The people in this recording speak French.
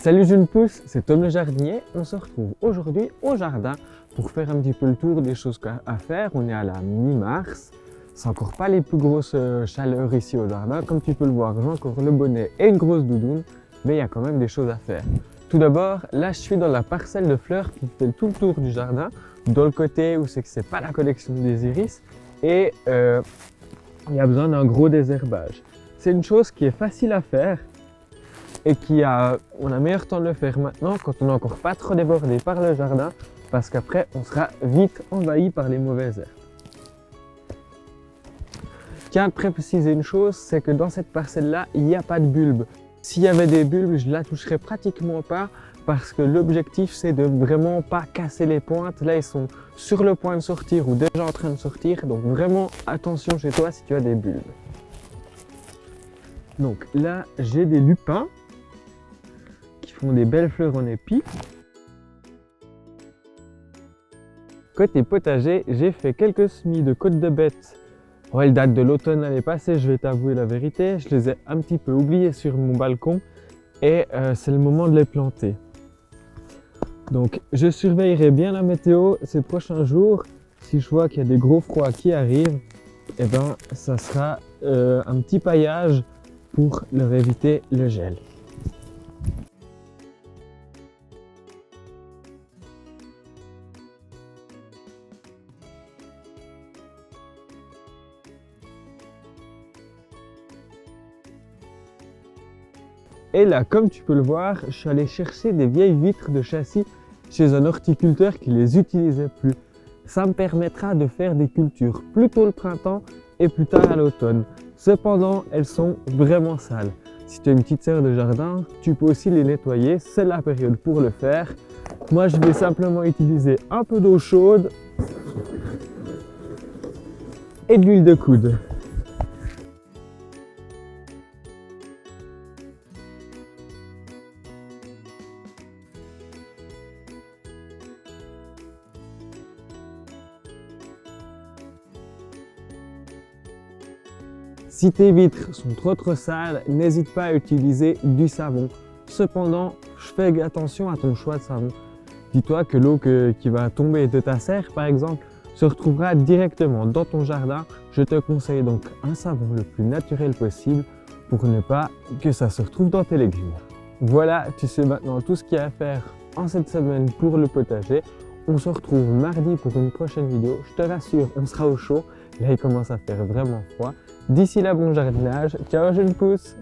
Salut Jeune Pousse, c'est Tom le jardinier. On se retrouve aujourd'hui au jardin pour faire un petit peu le tour des choses à faire. On est à la mi-mars. C'est encore pas les plus grosses chaleurs ici au jardin. Comme tu peux le voir, j'ai encore le bonnet et une grosse doudoune, mais il y a quand même des choses à faire. Tout d'abord, là je suis dans la parcelle de fleurs qui fait tout le tour du jardin, dans le côté où c'est que c'est pas la collection des iris et il y a besoin d'un gros désherbage. C'est une chose qui est facile à faire et on a meilleur temps de le faire maintenant quand on n'est encore pas trop débordé par le jardin parce qu'après on sera vite envahi par les mauvaises herbes. Tiens de préciser une chose, c'est que dans cette parcelle-là, il n'y a pas de bulbes. S'il y avait des bulbes, je ne la toucherais pratiquement pas parce que l'objectif c'est de vraiment pas casser les pointes. Là ils sont sur le point de sortir ou déjà en train de sortir, donc vraiment attention chez toi si tu as des bulbes. Donc là j'ai des lupins qui font des belles fleurs en épi. Côté potager, j'ai fait quelques semis de côtes de bête. Ouais, elles datent de l'automne l'année passée, je vais t'avouer la vérité. Je les ai un petit peu oubliées sur mon balcon et c'est le moment de les planter. Donc je surveillerai bien la météo ces prochains jours. Si je vois qu'il y a des gros froids qui arrivent, eh ben, ça sera un petit paillage pour leur éviter le gel. Et là, comme tu peux le voir, je suis allé chercher des vieilles vitres de châssis chez un horticulteur qui les utilisait plus. Ça me permettra de faire des cultures plus tôt le printemps et plus tard à l'automne. Cependant, elles sont vraiment sales. Si tu as une petite serre de jardin, tu peux aussi les nettoyer, c'est la période pour le faire. Moi, je vais simplement utiliser un peu d'eau chaude et de l'huile de coude. Si tes vitres sont trop sales, n'hésite pas à utiliser du savon. Cependant, je fais attention à ton choix de savon. Dis-toi que l'eau qui va tomber de ta serre, par exemple, se retrouvera directement dans ton jardin. Je te conseille donc un savon le plus naturel possible pour ne pas que ça se retrouve dans tes légumes. Voilà, tu sais maintenant tout ce qu'il y a à faire en cette semaine pour le potager. On se retrouve mardi pour une prochaine vidéo. Je te rassure, on sera au chaud. Là, il commence à faire vraiment froid. D'ici là, bon jardinage. Ciao, jeune pousse!